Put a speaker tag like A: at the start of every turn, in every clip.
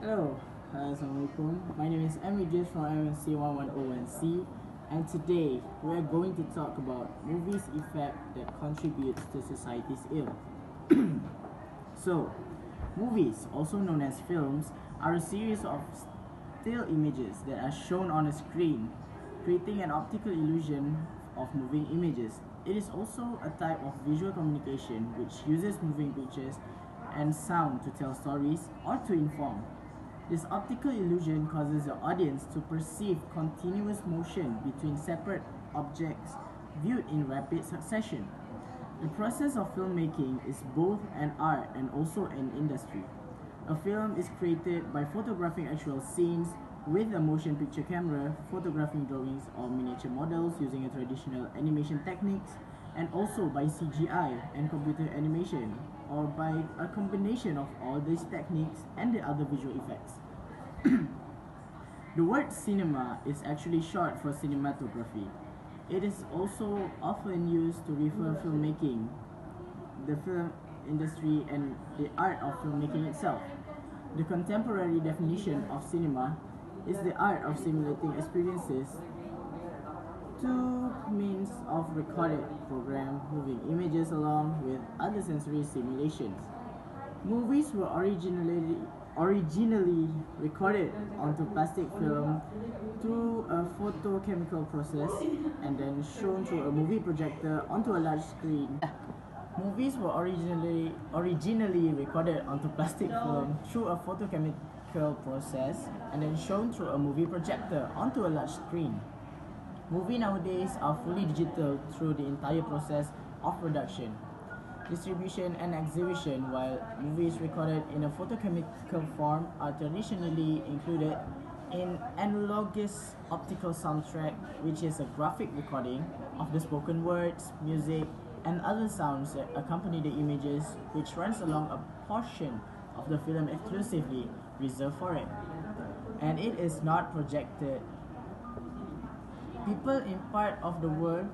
A: Hello, Assalamualaikum. My name is Emily from MNC1101C, and today we are going to talk about movies' effect that contributes to society's ill. So, movies, also known as films, are a series of still images that are shown on a screen, creating an optical illusion of moving images. It is also a type of visual communication which uses moving pictures and sound to tell stories or to inform. This optical illusion causes the audience to perceive continuous motion between separate objects viewed in rapid succession. The process of filmmaking is both an art and also an industry. A film is created by photographing actual scenes with a motion picture camera, photographing drawings or miniature models using a traditional animation techniques, and also by CGI and computer animation, or by a combination of all these techniques and the other visual effects. The word cinema is actually short for cinematography. It is also often used to refer filmmaking, the film industry, and the art of filmmaking itself. The contemporary definition of cinema is the art of simulating experiences to means of recorded program moving images along with other sensory simulations. Movies were originally recorded onto plastic film through a photochemical process and then shown through a movie projector onto a large screen. Movies were originally recorded onto plastic film through a photochemical process and then shown through a movie projector onto a large screen. Movies nowadays are fully digital through the entire process of production, distribution and exhibition, while movies recorded in a photochemical form are traditionally included in analogous optical soundtrack, which is a graphic recording of the spoken words, music, and other sounds that accompany the images, which runs along a portion of the film exclusively reserved for it. And it is not projected. People in part of the world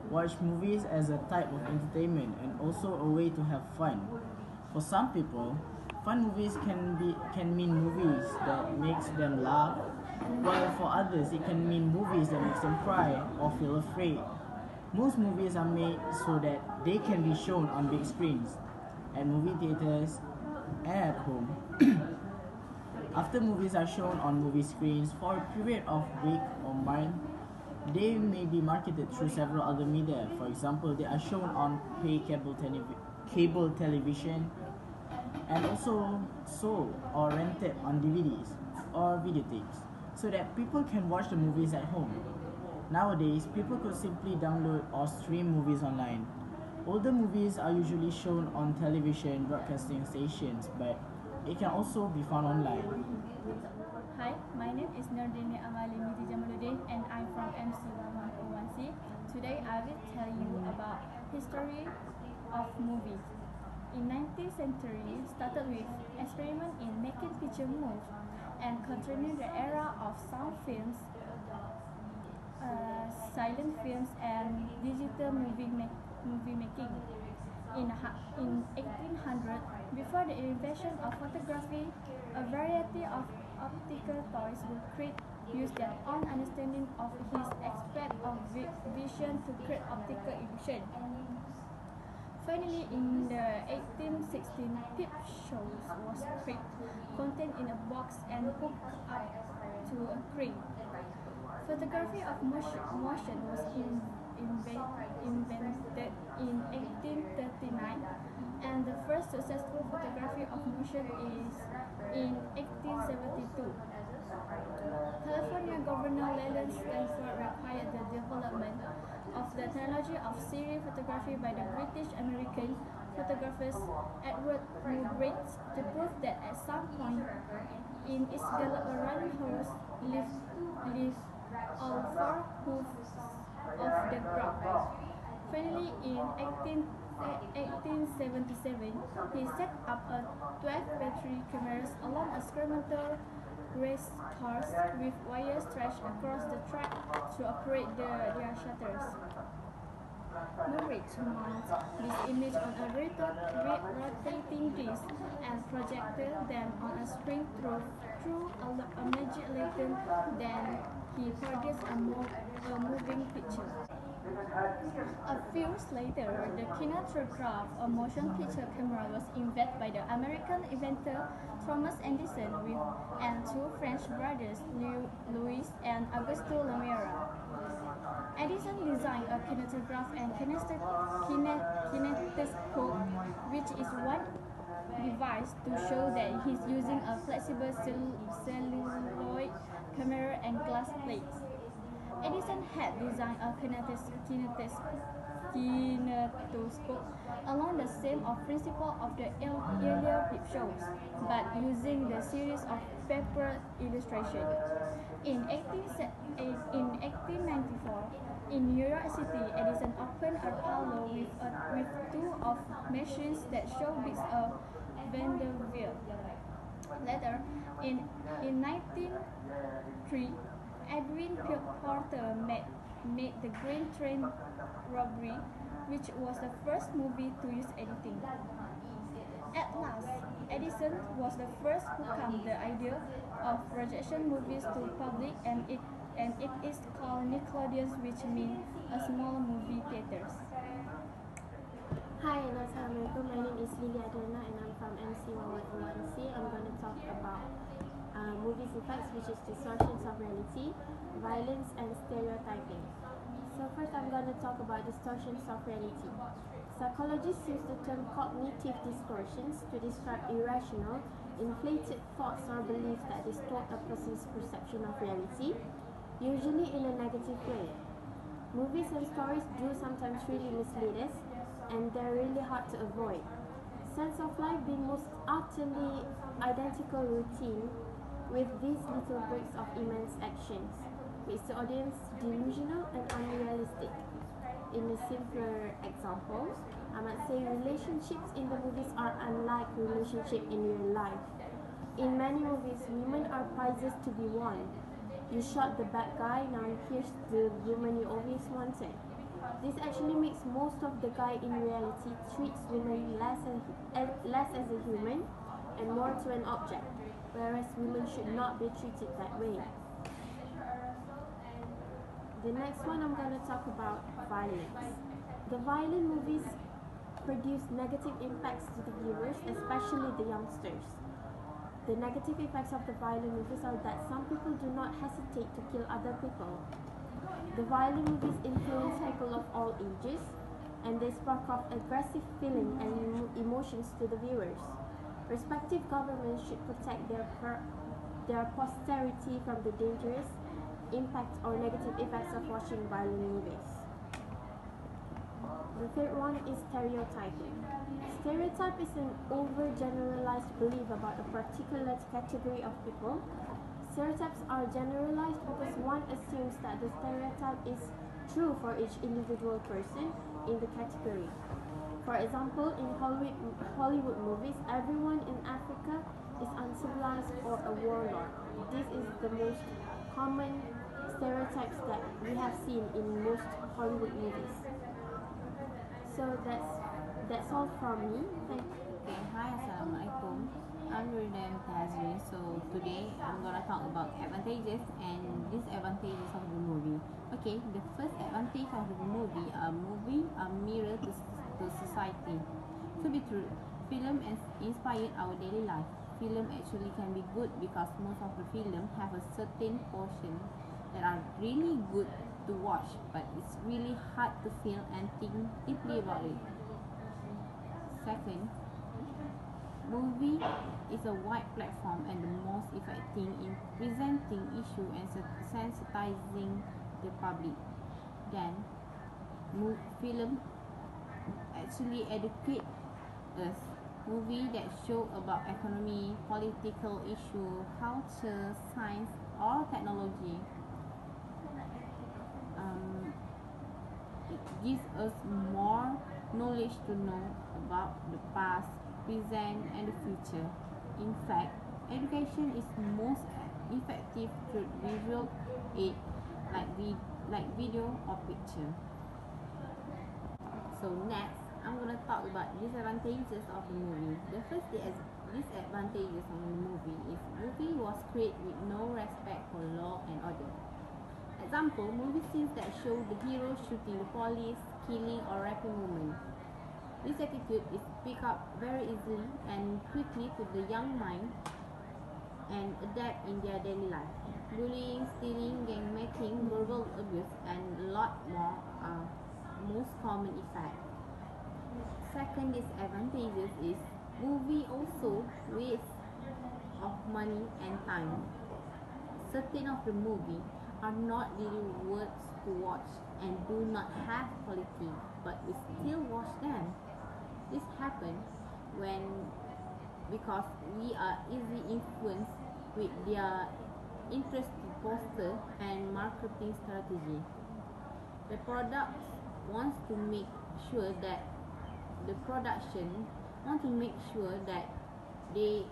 A: watch movies as a type of entertainment and also a way to have fun. For some people, fun movies can mean movies that makes them laugh, while for others it can mean movies that makes them cry or feel afraid. Most movies are made so that they can be shown on big screens, at movie theaters, and at home. After movies are shown on movie screens for a period of week or month, they may be marketed through several other media. For example, they are shown on cable television and also sold or rented on DVDs or videotapes so that people can watch the movies at home. Nowadays, people could simply download or stream movies online. Older movies are usually shown on television broadcasting stations, but it can also be found online.
B: Hi, my name is Nardini Amalimiti Jamaluddin and I'm from MC1101C. Today I will tell you about history of movies. In 19th century started with experiment in making picture move and continued the era of sound films, silent films and digital movie making. In 1800, before the invention of photography, a variety of optical toys would use their own understanding of his aspect of vision to create optical illusion. Finally, in the 1816, peep shows was created, contained in a box and hooked up to a crane. Photography of motion was invented in 1839, and the first successful photography of motion is in 1872. California Governor Leland Stanford required the development of the technology of serial photography by the British American photographers Edward Muybridge to prove that at some point in its gallop a running horse lived all four hooves of the ground. Finally, in 1877, he set up a 12 battery cameras along a experimental race cars with wires stretched across the track to operate their shutters. Murray to mount this image on a rotating disc and projected them on a screen through a magic lantern. Then he produced a moving picture. A few years later, the kinetograph, a motion picture camera, was invented by the American inventor Thomas Edison and two French brothers, Louis and Auguste Lumière. Edison designed a kinetograph and kinetoscope, which is one device to show that he's using a flexible celluloid camera and glass plates. Edison had designed a kinetoscope along the same principle of the earlier peep shows, but using the series of paper illustration. In 1894, in New York City, Edison opened a parlor with two of machines that show bits of Vanderbilt. Later, in 1903, Edwin Porter made The Green Train Robbery, which was the first movie to use editing. At last, Edison was the first who came the idea of projection movies to public, and it is called Nickelodeon, which means a small movie theaters.
C: Hi and assalamualaikum. My name is Lily Adriana and I'm from MC101C. I'm going to talk about movies effects, which is distortions of reality, violence and stereotyping. So first I'm going to talk about distortions of reality. Psychologists use the term cognitive distortions to describe irrational, inflated thoughts or beliefs that distort a person's perception of reality, usually in a negative way. Movies and stories do sometimes really mislead us, and they're really hard to avoid. Sense of life being most utterly identical routine with these little breaks of immense actions makes the audience delusional and unrealistic. In a simpler example, I might say relationships in the movies are unlike relationships in real life. In many movies, women are prizes to be won. You shot the bad guy, now here's the woman you always wanted. This actually makes most of the guy in reality treats women less as a human and more to an object, whereas women should not be treated that way. The next one I'm going to talk about violence. The violent movies produce negative impacts to the viewers, especially the youngsters. The negative effects of the violent movies are that some people do not hesitate to kill other people. The violent movies influence people of all ages, and they spark off aggressive feelings and emotions to the viewers. Respective governments should protect their posterity from the dangerous impact or negative effects of watching violent movies. The third one is stereotyping. Stereotype is an overgeneralized belief about a particular category of people. Stereotypes are generalized because one assumes that the stereotype is true for each individual person in the category. For example, in Hollywood movies, everyone in Africa is uncivilized or a warlord. This is the most common stereotypes that we have seen in most Hollywood movies. So that's all from me. Thank you.
D: Okay, hi, assalamualaikum. I'm Rudam Tazri. So today I'm gonna talk about advantages and disadvantages of the movie. Okay, the first advantage of the movie are mirror to society. To be true, film inspired our daily life. Film actually can be good because most of the film have a certain portion that are really good to watch, but it's really hard to feel and think deeply about it. Second, movie is a wide platform and the most effective in presenting issue and sensitizing the public. Then, film actually educate us. Movie that show about economy, political issue, culture, science, or technology. It gives us more knowledge to know about the past, present, and the future. In fact, education is most effective through visual aid like video or picture. So next, I'm gonna talk about disadvantages of the movie. The first disadvantages of the movie is movie was created with no respect for law and order. Example, movie scenes that show the hero shooting the police, killing or raping women. This attitude is picked up very easily and quickly to the young mind and adapt in their daily life. Bullying, stealing, gang making, verbal abuse, and a lot more are most common effects. Second disadvantages is movie also waste of money and time. Certain of the movie are not really worth to watch and do not have quality, but we still watch them. This happens when because we are easily influenced with their interesting poster and marketing strategy. The product wants to make sure that the production want to make sure that they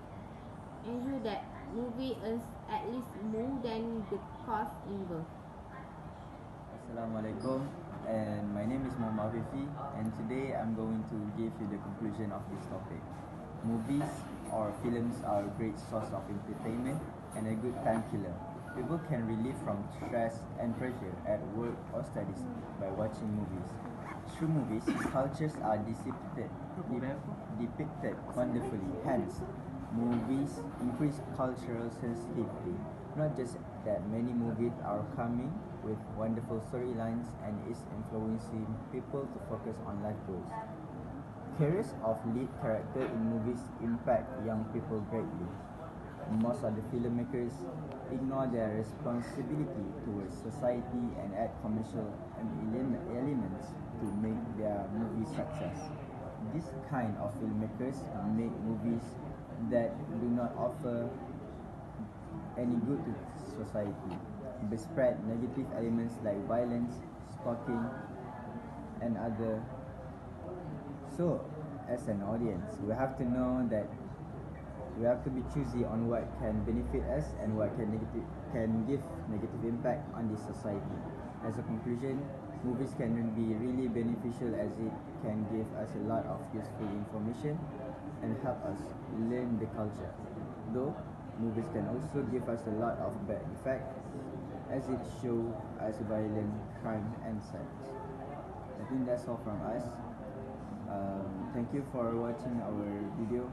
D: ensure that movie earns at least more than the cost involved.
E: Assalamualaikum, and my name is Muhammad Afifi, and today I'm going to give you the conclusion of this topic. Movies or films are a great source of entertainment and a good time killer. People can relieve from stress and pressure at work or studies by watching movies. Through movies, cultures are depicted wonderfully. Hence, movies increase cultural sensitivity. Not just that many movies are coming with wonderful storylines and is influencing people to focus on life goals. Careers of lead character in movies impact young people greatly. Most of the filmmakers ignore their responsibility towards society and add commercial elements to make their movie success. This kind of filmmakers make movies that do not offer any good to society, but spread negative elements like violence, stalking, and other. So, as an audience, we have to know that we have to be choosy on what can benefit us and what can give negative impact on the society. As a conclusion, movies can be really beneficial as it can give us a lot of useful information and help us learn the culture. Though movies can also give us a lot of bad effects as it show us violent crime and such. I think that's all from us. Thank you for watching our video.